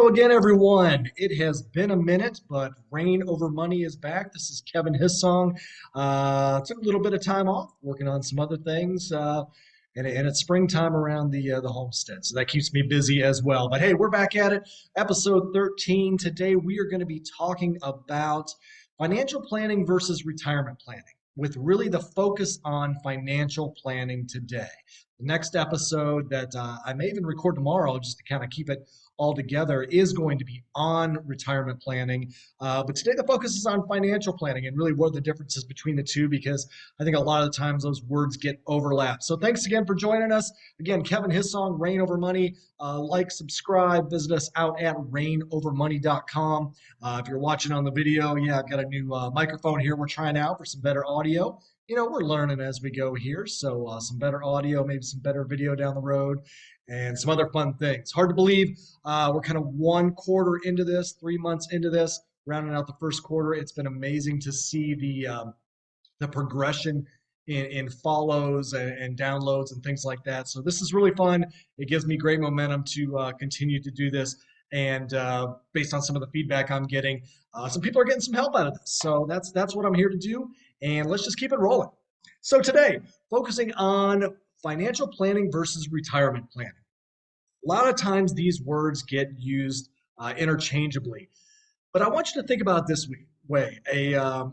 again, everyone. It has been a minute, but Rain Over Money is back. This is Kevin Hissong. Took a little bit of time off, working on some other things, and it's springtime around the homestead, so that keeps me busy as well. But hey, we're back at it, episode 13. Today, we are going to be talking about financial planning versus retirement planning, with really the focus on financial planning today. The next episode that I may even record tomorrow, just to kind of keep it all together, is going to be on retirement planning. But today the focus is on financial planning and really what are the differences between the two, because I think a lot of the times those words get overlapped. So thanks again for joining us. Again, Kevin Hissong, Rain Over Money. Like, subscribe, visit us out at rainovermoney.com. If you're watching on the video, yeah, I've got a new microphone here we're trying out for some better audio. We're learning as we go here. So some better audio, maybe some better video down the road, and some other fun things. Hard to believe we're kind of one quarter into this, 3 months into this, rounding out the first quarter. It's been amazing to see the progression in follows and downloads and things like that. So this is really fun. It gives me great momentum to continue to do this. And based on some of the feedback I'm getting, some people are getting some help out of this. So that's what I'm here to do. And let's just keep it rolling. So today, focusing on financial planning versus retirement planning. A lot of times these words get used interchangeably, but I want you to think about it this way. A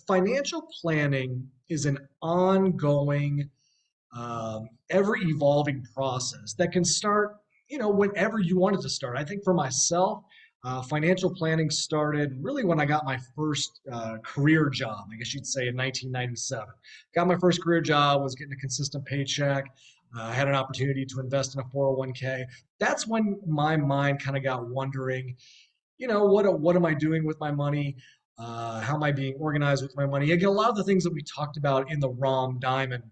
financial planning is an ongoing, ever-evolving process that can start, whenever you want it to start. I think for myself, financial planning started really when I got my first career job, I guess you'd say in 1997. Got my first career job, was getting a consistent paycheck. I had an opportunity to invest in a 401k. That's when my mind kind of got wondering, what am I doing with my money? How am I being organized with my money? Again, a lot of the things that we talked about in the ROM Diamond,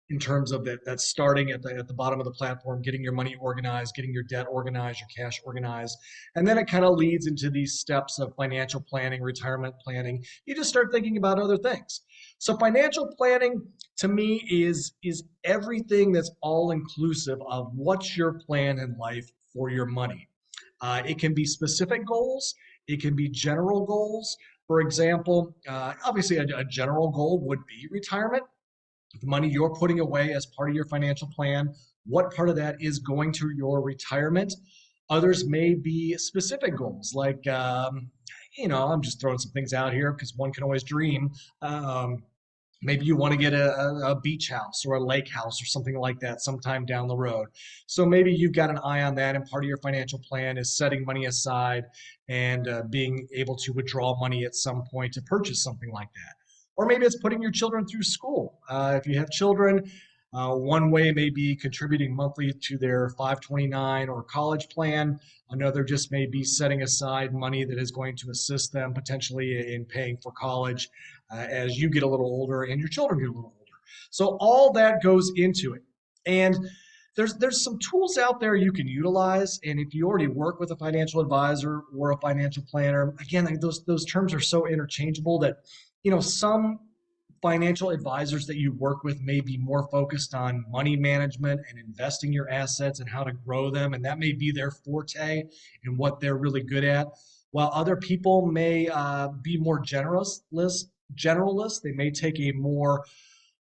in terms of that starting at the bottom of the platform, getting your money organized, getting your debt organized, your cash organized. And then it kind of leads into these steps of financial planning, retirement planning. You just start thinking about other things. So financial planning to me is everything that's all inclusive of what's your plan in life for your money. It can be specific goals. It can be general goals. For example, obviously a general goal would be retirement. The money you're putting away as part of your financial plan, what part of that is going to your retirement? Others may be specific goals, like, I'm just throwing some things out here because one can always dream. Maybe you want to get a beach house or a lake house or something like that sometime down the road. So maybe you've got an eye on that, and part of your financial plan is setting money aside and being able to withdraw money at some point to purchase something like that. Or maybe it's putting your children through school. If you have children, one way may be contributing monthly to their 529 or college plan. Another just may be setting aside money that is going to assist them potentially in paying for college as you get a little older and your children get a little older. So all that goes into it. And there's some tools out there you can utilize. And if you already work with a financial advisor or a financial planner, again, those terms are so interchangeable that some financial advisors that you work with may be more focused on money management and investing your assets and how to grow them. And that may be their forte and what they're really good at. While other people may be more generalists. They may take a more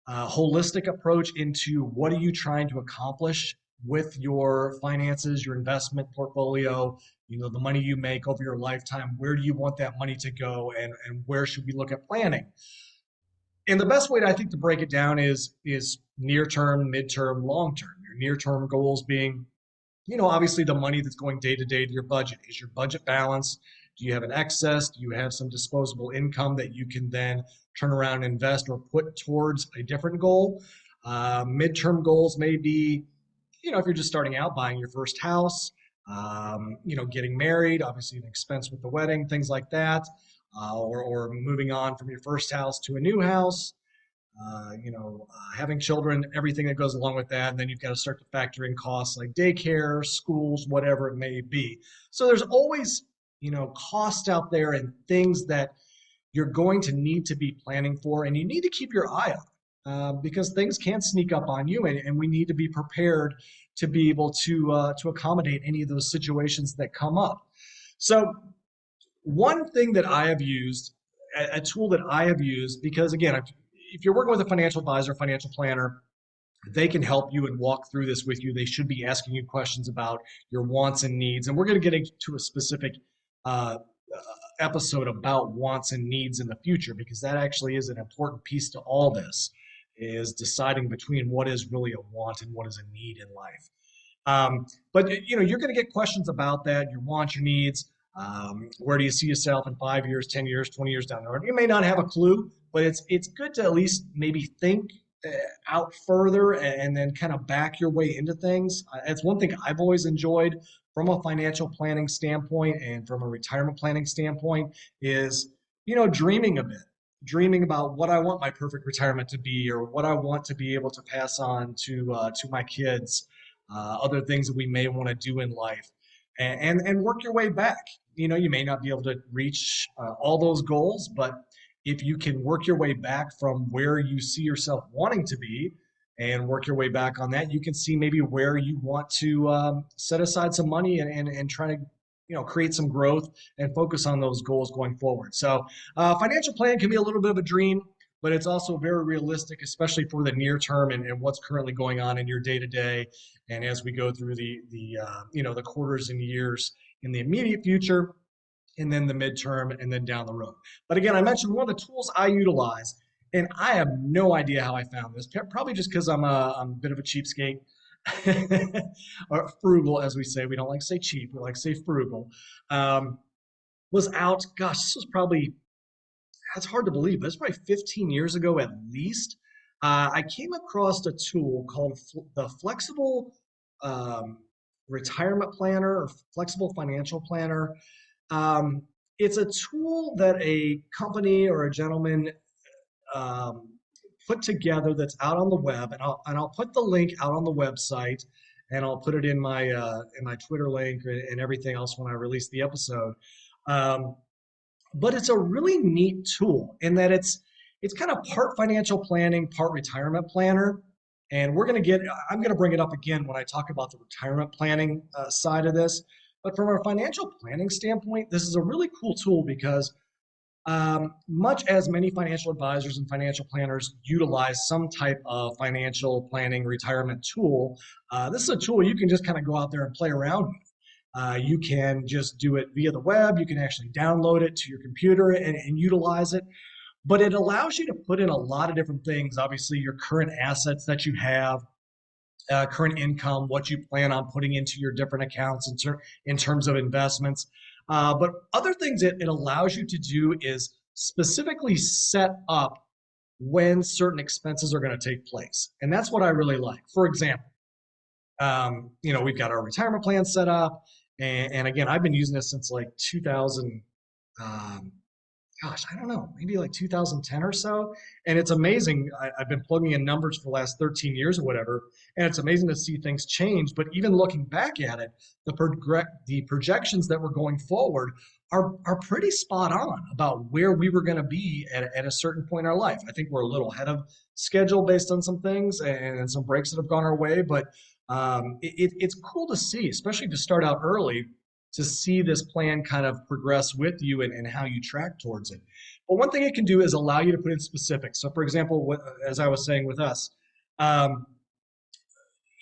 holistic approach into what are you trying to accomplish with your finances, your investment portfolio, the money you make over your lifetime. Where do you want that money to go, and where should we look at planning? And the best way I think to break it down is near term, midterm, long term. Your near term goals being, obviously the money that's going day to day to your budget. Is your budget balanced? Do you have an excess? Do you have some disposable income that you can then turn around and invest or put towards a different goal? Midterm goals may be, if you're just starting out, buying your first house, getting married, obviously an expense with the wedding, things like that, or moving on from your first house to a new house, having children, everything that goes along with that. And then you've got to start to factor in costs like daycare, schools, whatever it may be. So there's always, cost out there and things that you're going to need to be planning for, and you need to keep your eye on. because things can sneak up on you, and we need to be prepared to be able to accommodate any of those situations that come up. So one thing that I have used, a tool that I have used, because again, if you're working with a financial advisor, financial planner, they can help you and walk through this with you. They should be asking you questions about your wants and needs. And we're going to get into a specific uh, episode about wants and needs in the future, because that actually is an important piece to all this, is deciding between what is really a want and what is a need in life. But you're going to get questions about that, your wants, your needs. Where do you see yourself in 5 years, 10 years, 20 years down the road? You may not have a clue, but it's good to at least maybe think uh, out further and then kind of back your way into things. It's one thing I've always enjoyed from a financial planning standpoint and from a retirement planning standpoint is, dreaming a bit, dreaming about what I want my perfect retirement to be, or what I want to be able to pass on to my kids, other things that we may want to do in life, and work your way back. You may not be able to reach all those goals, but if you can work your way back from where you see yourself wanting to be and work your way back on that, you can see maybe where you want to set aside some money and try to create some growth and focus on those goals going forward. So financial plan can be a little bit of a dream, but it's also very realistic, especially for the near term and what's currently going on in your day to day. And as we go through the quarters and years in the immediate future, and then the midterm, and then down the road. But again, I mentioned one of the tools I utilize, and I have no idea how I found this. Probably just because I'm a bit of a cheapskate, or frugal, as we say. We don't like to say cheap; we like to say frugal. Um, was out. Gosh, this was probably, that's hard to believe, but it's probably 15 years ago at least. I came across a tool called the Flexible um, Retirement Planner, or Flexible Financial Planner. Um, it's a tool that a company or a gentleman um, put together that's out on the web, and I'll put the link out on the website, and I'll put it in my Twitter link and everything else when I release the episode. Um, but it's a really neat tool in that it's kind of part financial planning, part retirement planner. And I'm going to bring it up again when I talk about the retirement planning side of this. But from a financial planning standpoint, this is a really cool tool because much as many financial advisors and financial planners utilize some type of financial planning retirement tool, this is a tool you can just kind of go out there and play around with. You can just do it via the web. You can actually download it to your computer and utilize it. But it allows you to put in a lot of different things. Obviously, your current assets that you have, current income, what you plan on putting into your different accounts in terms of investments. But other things it allows you to do is specifically set up when certain expenses are going to take place. And that's what I really like. For example, we've got our retirement plan set up. And again, I've been using this since like 2000, um, gosh, I don't know, maybe like 2010 or so. And it's amazing. I've been plugging in numbers for the last 13 years or whatever. And it's amazing to see things change. But even looking back at it, the projections that were going forward are pretty spot on about where we were going to be at a certain point in our life. I think we're a little ahead of schedule based on some things and some breaks that have gone our way. But it's cool to see, especially to start out early, to see this plan kind of progress with you and how you track towards it. But one thing it can do is allow you to put in specifics. So, for example, as I was saying with us, um,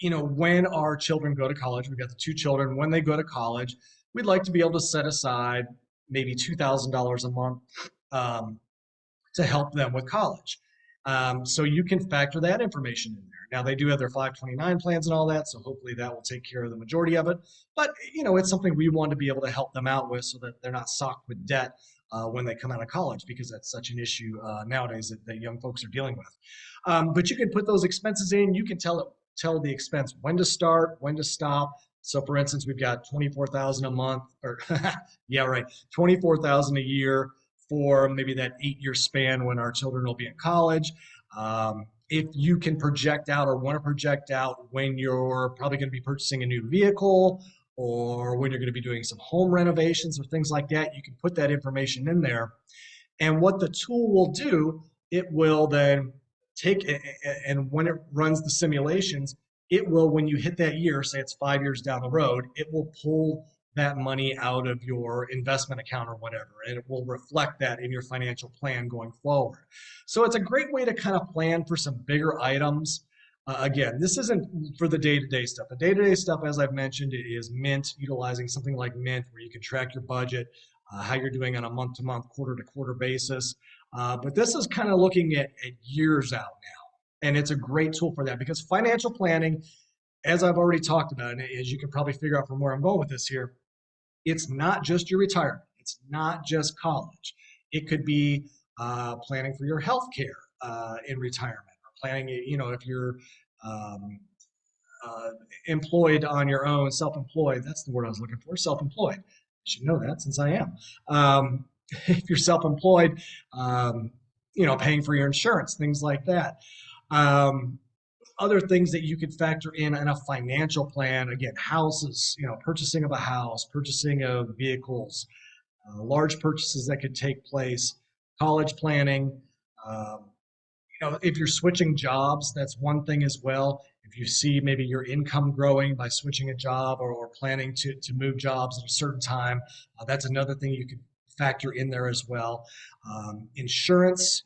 when our children go to college, we've got the two children, when they go to college, we'd like to be able to set aside maybe $2,000 a month um, to help them with college. So you can factor that information in there. Now they do have their 529 plans and all that, so hopefully that will take care of the majority of it. But it's something we want to be able to help them out with so that they're not socked with debt when they come out of college, because that's such an issue nowadays that young folks are dealing with. But you can put those expenses in. You can tell the expense when to start, when to stop. So for instance, we've got 24,000 a month, or yeah, right, 24,000 a year for maybe that 8-year span when our children will be in college. If you can project out or want to project out when you're probably going to be purchasing a new vehicle, or when you're going to be doing some home renovations or things like that, you can put that information in there. And what the tool will do, it will then and when it runs the simulations, it will, when you hit that year, say it's 5 years down the road, it will pull that money out of your investment account or whatever, and it will reflect that in your financial plan going forward. So it's a great way to kind of plan for some bigger items. Again, this isn't for the day-to-day stuff. The day-to-day stuff, as I've mentioned, is Mint, utilizing something like Mint where you can track your budget, how you're doing on a month-to-month, quarter-to-quarter basis. But this is kind of looking at years out now. And it's a great tool for that because financial planning, as I've already talked about, and as you can probably figure out from where I'm going with this here, it's not just your retirement. It's not just college. It could be planning for your health care in retirement, or planning, if you're um, uh, employed on your own, self-employed. That's the word I was looking for, self-employed. I should know that since I am. If you're self-employed, paying for your insurance, things like that. Um, Other things that you could factor in a financial plan, again, houses, purchasing of a house, purchasing of vehicles, large purchases that could take place, college planning. um, if you're switching jobs, that's one thing as well. If you see maybe your income growing by switching a job, or planning to move jobs at a certain time, that's another thing you could factor in there as well. Insurance,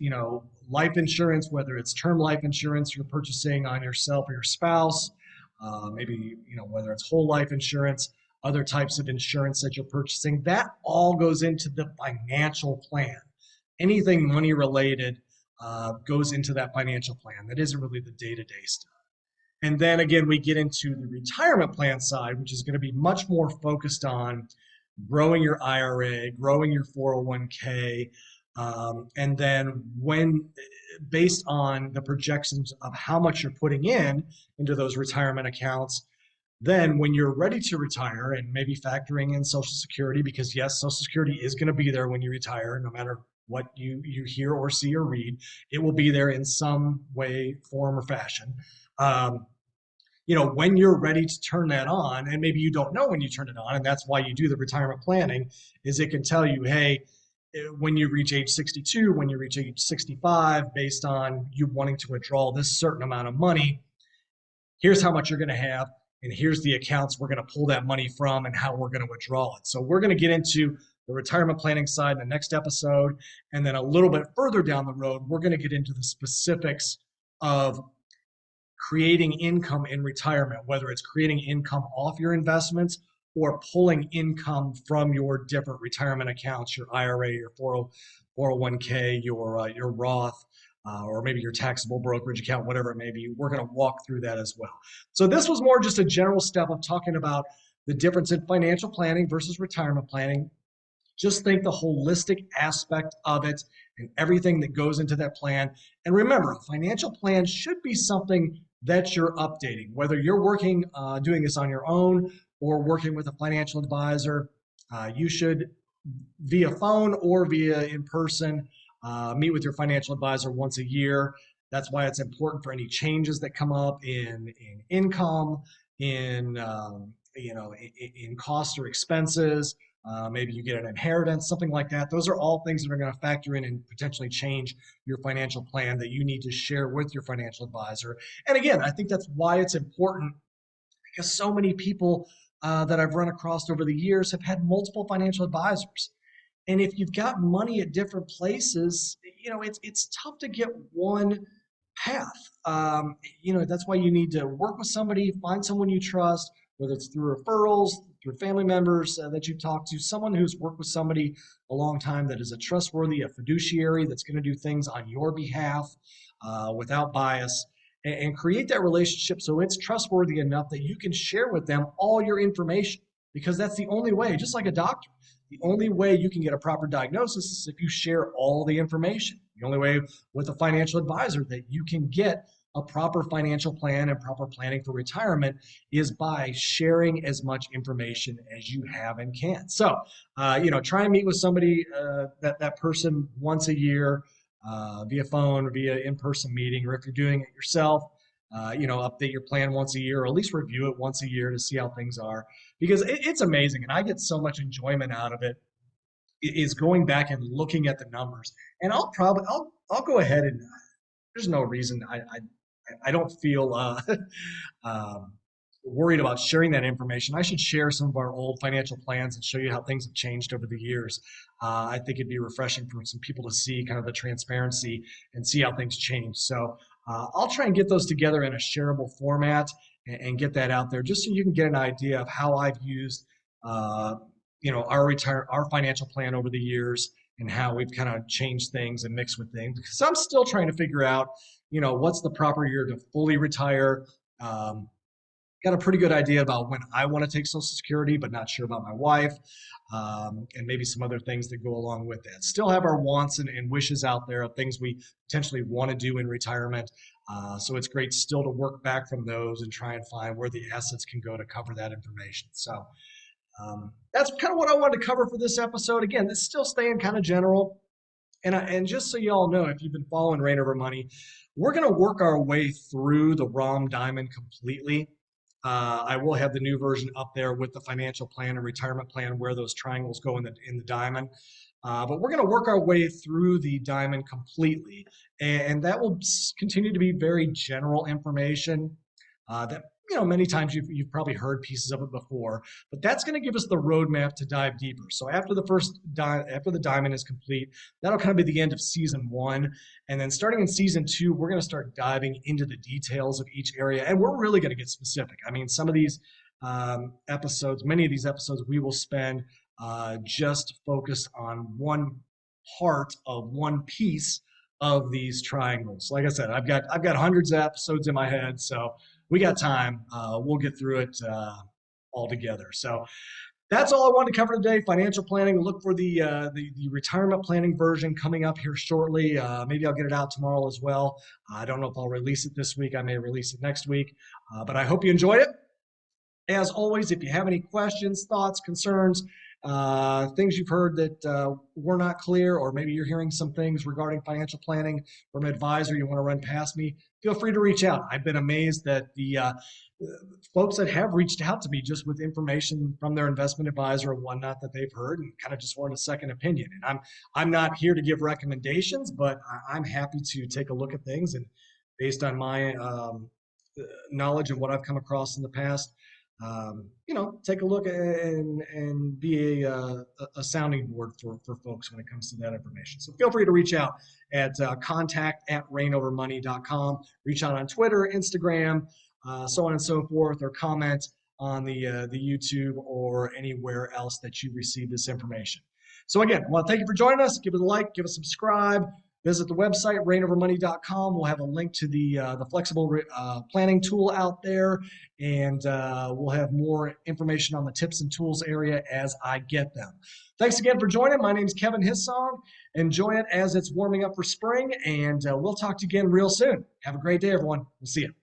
life insurance, whether it's term life insurance you're purchasing on yourself or your spouse, maybe, whether it's whole life insurance, other types of insurance that you're purchasing, that all goes into the financial plan. Anything money related goes into that financial plan. That isn't really the day-to-day stuff. And then again, we get into the retirement plan side, which is going to be much more focused on growing your IRA, growing your 401k, and then based on the projections of how much you're putting into those retirement accounts, then when you're ready to retire, and maybe factoring in Social Security, because yes, Social Security is going to be there when you retire, no matter what you hear or see or read, it will be there in some way, form, or fashion. Um, when you're ready to turn that on, and maybe you don't know when you turn it on, and that's why you do the retirement planning, is it can tell you, hey, when you reach age 62, when you reach age 65, based on you wanting to withdraw this certain amount of money, here's how much you're going to have, and here's the accounts we're going to pull that money from and how we're going to withdraw it. So we're going to get into the retirement planning side in the next episode. And then a little bit further down the road, we're going to get into the specifics of creating income in retirement, whether it's creating income off your investments or pulling income from your different retirement accounts, your IRA, your 401k, your Roth, or maybe your taxable brokerage account, whatever it may be. We're going to walk through that as well. So this was more just a general step of talking about the difference in financial planning versus retirement planning. Just think the holistic aspect of it and everything that goes into that plan. And remember, a financial plan should be something that you're updating, whether you're working, doing this on your own or working with a financial advisor. You should, via phone or via in person, meet with your financial advisor once a year. That's why it's important for any changes that come up in income, in in costs or expenses. Maybe you get an inheritance, something like that. Those are all things that are going to factor in and potentially change your financial plan that you need to share with your financial advisor. And again, I think that's why it's important, because so many people that I've run across over the years have had multiple financial advisors. And if you've got money at different places, it's tough to get one path. That's why you need to work with somebody, find someone you trust, whether it's through referrals, through family members that you talk to, someone who's worked with somebody a long time that is a trustworthy, a fiduciary that's going to do things on your behalf without bias, and create that relationship so it's trustworthy enough that you can share with them all your information, because that's the only way, just like a doctor. The only way you can get a proper diagnosis is if you share all the information. The only way with a financial advisor that you can get a proper financial plan and proper planning for retirement is by sharing as much information as you have and can. So, try and meet with somebody, that person once a year, via phone or via in-person meeting, or if you're doing it yourself, update your plan once a year, or at least review it once a year to see how things are, because it's amazing. And I get so much enjoyment out of it, is going back and looking at the numbers. And I'll go ahead and there's no reason I don't feel um, worried about sharing that information. I should share some of our old financial plans and show you how things have changed over the years. I think it'd be refreshing for some people to see kind of the transparency and see how things change. So I'll try and get those together in a shareable format and get that out there just so you can get an idea of how I've used, uh, our financial plan over the years and how we've kind of changed things and mixed with things. Because I'm still trying to figure out, what's the proper year to fully retire. Um, got a pretty good idea about when I want to take Social Security, but not sure about my wife, and maybe some other things that go along with that. Still have our wants and wishes out there of things we potentially want to do in retirement. So it's great still to work back from those and try and find where the assets can go to cover that information. So that's kind of what I wanted to cover for this episode. Again, this is still staying kind of general. And just so you all know, if you've been following Rain Over Money, we're going to work our way through the ROM Diamond completely. I will have the new version up there with the financial plan and retirement plan where those triangles go in the diamond. But we're going to work our way through the diamond completely, and that will continue to be very general information that many times you've probably heard pieces of it before, but that's going to give us the roadmap to dive deeper. So after after the diamond is complete, that'll kind of be the end of season one, and then starting in season two, we're going to start diving into the details of each area, and we're really going to get specific. I mean, some of these episodes, many of these episodes, we will spend just focused on one part of one piece of these triangles. Like I said, I've got hundreds of episodes in my head, so we got time. We'll get through it all together. So that's all I wanted to cover today. Financial planning. Look for the retirement planning version coming up here shortly. Maybe I'll get it out tomorrow as well. I don't know if I'll release it this week. I may release it next week. But I hope you enjoyed it. As always, if you have any questions, thoughts, concerns, things you've heard that were not clear, or maybe you're hearing some things regarding financial planning from an advisor you want to run past me, feel free to reach out. I've been amazed that the folks that have reached out to me just with information from their investment advisor and whatnot that they've heard and kind of just wanted a second opinion. And I'm not here to give recommendations, but I'm happy to take a look at things and based on my knowledge and what I've come across in the past, take a look and be a sounding board for folks when it comes to that information. So feel free to reach out at contact@rainovermoney.com. Reach out on Twitter, Instagram, so on and so forth, or comment on the YouTube or anywhere else that you receive this information. So again, I want to thank you for joining us. Give it a like, give it a subscribe. Visit the website, rainovermoney.com. We'll have a link to the flexible planning tool out there, and we'll have more information on the tips and tools area as I get them. Thanks again for joining. My name is Kevin Hissong. Enjoy it as it's warming up for spring, and we'll talk to you again real soon. Have a great day, everyone. We'll see you.